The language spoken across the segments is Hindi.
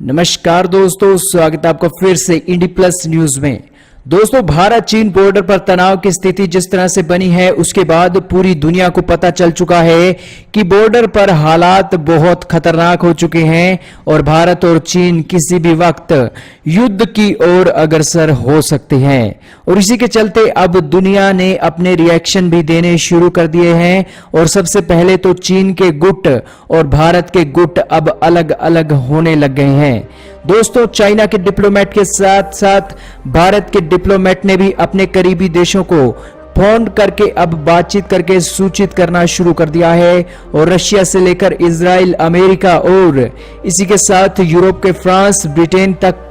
नमस्कार दोस्तों, स्वागत है आपका फिर से इंडी प्लस न्यूज में। दोस्तों, भारत चीन बॉर्डर पर तनाव की स्थिति जिस तरह से बनी है उसके बाद पूरी दुनिया को पता चल चुका है कि बॉर्डर पर हालात बहुत खतरनाक हो चुके हैं और भारत और चीन किसी भी वक्त युद्ध की ओर अग्रसर हो सकते हैं। और इसी के चलते अब दुनिया ने अपने रिएक्शन भी देने शुरू कर दिए हैं और सबसे पहले तो चीन के गुट और भारत के गुट अब अलग अलग होने लग गए हैं। दोस्तों, चाइना के डिप्लोमेट के साथ साथ भारत के डिप्लोमेट ने भी अपने करीबी देशों को फोन करके अब बातचीत करके सूचित करना शुरू कर दिया है और रशिया से लेकर इजराइल, अमेरिका और इसी के साथ यूरोप के फ्रांस, ब्रिटेन तक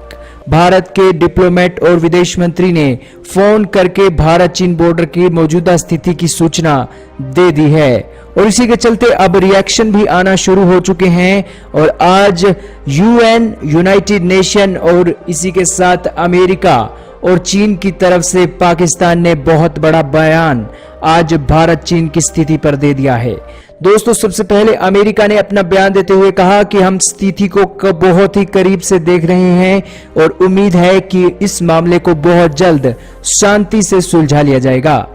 भारत के डिप्लोमेट और विदेश मंत्री ने फोन करके भारत चीन बॉर्डर की मौजूदा स्थिति की सूचना दे दी है और इसी के चलते अब रिएक्शन भी आना शुरू हो चुके हैं। और आज यूएन, यूनाइटेड नेशन और इसी के साथ अमेरिका और चीन की तरफ से पाकिस्तान ने बहुत बड़ा बयान आज भारत चीन की स्थिति पर दे दिया है। दोस्तों, सबसे पहले अमेरिका ने अपना बयान देते हुए कहा कि हम स्थिति को बहुत ही करीब से देख रहे हैं और उम्मीद है कि इस मामले को बहुत जल्द शांति से सुलझा लिया जाएगा।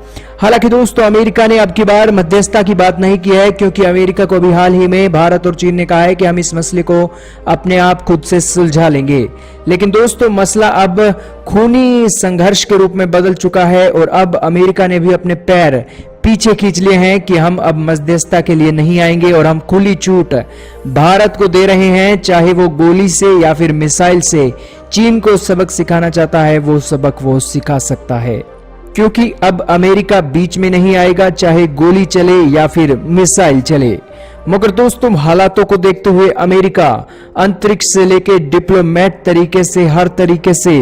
हालांकि दोस्तों, अमेरिका ने अब की बार मध्यस्थता की बात नहीं की है क्योंकि अमेरिका को भी हाल ही में भारत और चीन ने कहा है कि हम इस मसले को अपने आप खुद से सुलझा लेंगे। लेकिन दोस्तों, मसला अब खूनी संघर्ष के रूप में बदल चुका है और अब अमेरिका ने भी अपने पैर पीछे खींच लिए हैं कि हम अब मध्यस्थता के लिए नहीं आएंगे और हम खुली छूट भारत को दे रहे हैं, चाहे वो गोली से या फिर मिसाइल से चीन को सबक सिखाना चाहता है वो सबक वो सिखा सकता है, क्योंकि अब अमेरिका बीच में नहीं आएगा, चाहे गोली चले या फिर मिसाइल चले। मगर दोस्तों, हालातों को देखते हुए अमेरिका अंतरिक्ष से लेकर डिप्लोमेट तरीके से हर तरीके से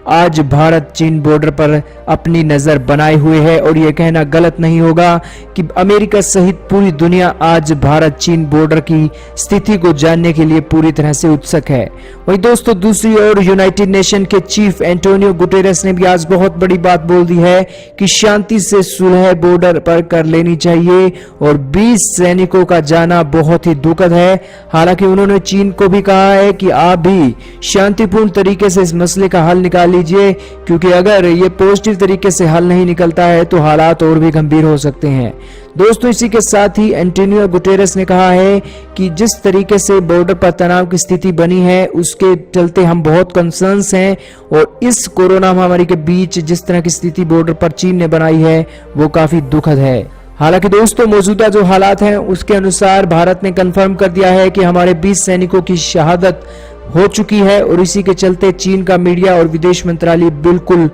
आज भारत चीन बॉर्डर पर अपनी नजर बनाए हुए है और यह कहना गलत नहीं होगा कि अमेरिका सहित पूरी दुनिया आज भारत चीन बॉर्डर की स्थिति को जानने के लिए पूरी तरह से उत्सुक है। वहीं दोस्तों, दूसरी ओर यूनाइटेड नेशन के चीफ एंटोनियो गुटेरेस ने भी आज बहुत बड़ी बात बोल दी है कि शांति से सुलह बॉर्डर पर कर लेनी चाहिए और 20 सैनिकों का जाना बहुत ही दुखद है। हालांकि उन्होंने चीन को भी कहा है कि आप भी शांतिपूर्ण तरीके से इस मसले का हल निकाल लीजिए, क्योंकि अगर ये पॉजिटिव तरीके से हल नहीं निकलता है तो हालात और भी गंभीर हो सकते हैं। दोस्तों, इसी के साथ ही एंटोनियो गुटेरेस ने कहा है कि जिस तरीके से बॉर्डर पर तनाव की स्थिति बनी है उसके चलते हम बहुत कंसर्न्स हैं और इस कोरोना महामारी के बीच जिस तरह की स्थिति बॉर्डर पर चीन ने बनाई है वो काफी दुखद है। हालांकि दोस्तों, मौजूदा जो हालात हैं उसके अनुसार भारत ने कंफर्म कर दिया है कि हमारे 20 सैनिकों की शहादत हो चुकी है और इसी के चलते चीन का मीडिया और विदेश मंत्रालय बिल्कुल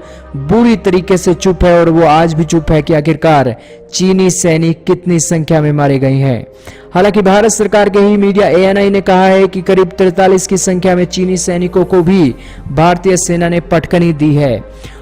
बुरी तरीके से चुप है और वो आज भी चुप है कि आखिरकार चीनी सैनिक कितनी संख्या में मारे गए हैं। हालांकि भारत सरकार के ही मीडिया ANI ने कहा है कि करीब 43 की संख्या में चीनी सैनिकों को भी भारतीय सेना ने पटकनी दी है।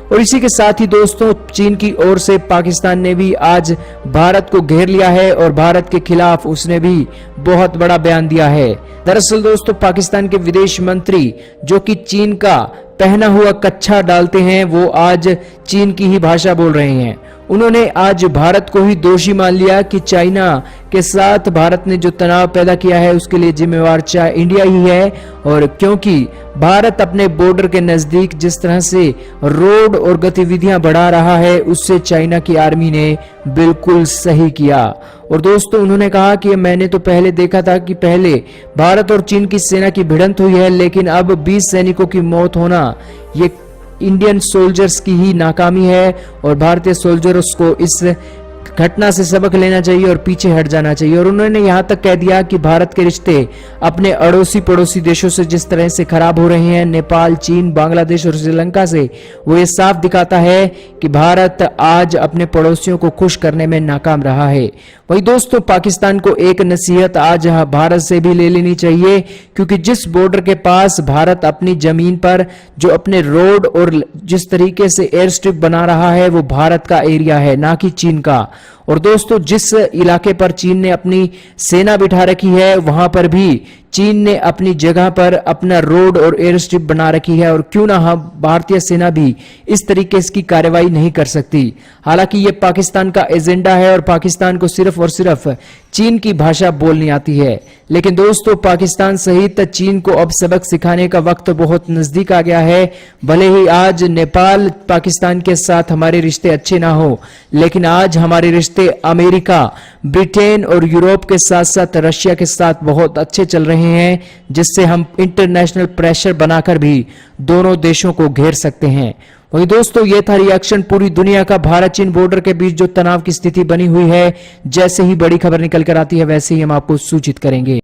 और इसी के साथ ही दोस्तों, चीन की ओर से पाकिस्तान ने भी आज भारत को घेर लिया है और भारत के खिलाफ उसने भी बहुत बड़ा बयान दिया है। दरअसल दोस्तों, पाकिस्तान के विदेश मंत्री जो कि चीन का पहना हुआ कच्छा डालते हैं वो आज चीन की ही भाषा बोल रहे हैं। उन्होंने आज भारत को ही दोषी मान लिया कि चाइना के साथ भारत ने जो तनाव पैदा किया है उसके लिए जिम्मेवार इंडिया ही है। और क्योंकि भारत अपने बॉर्डर के नजदीक जिस तरह से रोड और गतिविधियां बढ़ा रहा है उससे चाइना की आर्मी ने बिल्कुल सही किया। और दोस्तों, उन्होंने कहा कि मैंने तो पहले देखा था कि पहले भारत और चीन की सेना की भिड़ंत हुई है, लेकिन अब 20 सैनिकों की मौत होना ये इंडियन सोल्जर्स की ही नाकामी है और भारतीय सोल्जर्स को इस घटना से सबक लेना चाहिए और पीछे हट जाना चाहिए। और उन्होंने यहां तक कह दिया कि भारत के रिश्ते अपने अड़ोसी पड़ोसी देशों से जिस तरह से खराब हो रहे हैं, नेपाल, चीन, बांग्लादेश और श्रीलंका से, वो ये साफ दिखाता है कि भारत आज अपने पड़ोसियों को खुश करने में नाकाम रहा है। वही दोस्तों, पाकिस्तान को एक नसीहत आज भारत से भी ले लेनी चाहिए, क्योंकि जिस बॉर्डर के पास भारत अपनी जमीन पर जो अपने रोड और जिस तरीके से एयर स्ट्रिप बना रहा है वो भारत का एरिया है, ना कि चीन का। और दोस्तों, जिस इलाके पर चीन ने अपनी सेना बिठा रखी है वहां पर भी चीन ने अपनी जगह पर अपना रोड और एयर स्ट्रिप बना रखी है और क्यों ना हम भारतीय सेना भी इस तरीके की कार्रवाई नहीं कर सकती। हालांकि ये पाकिस्तान का एजेंडा है और पाकिस्तान को सिर्फ और सिर्फ चीन की भाषा बोलनी आती है। लेकिन दोस्तों, पाकिस्तान सहित चीन को अब सबक सिखाने का वक्त बहुत नजदीक आ गया है। भले ही आज नेपाल पाकिस्तान के साथ हमारे रिश्ते अच्छे ना हो, लेकिन आज हमारे रिश्ते अमेरिका, ब्रिटेन और यूरोप के साथ साथ रशिया के साथ बहुत अच्छे चल रहे हैं, जिससे हम इंटरनेशनल प्रेशर बनाकर भी दोनों देशों को घेर सकते हैं। वही दोस्तों, ये था रिएक्शन पूरी दुनिया का भारत चीन बॉर्डर के बीच जो तनाव की स्थिति बनी हुई है। जैसे ही बड़ी खबर निकल कर आती है वैसे ही हम आपको सूचित करेंगे।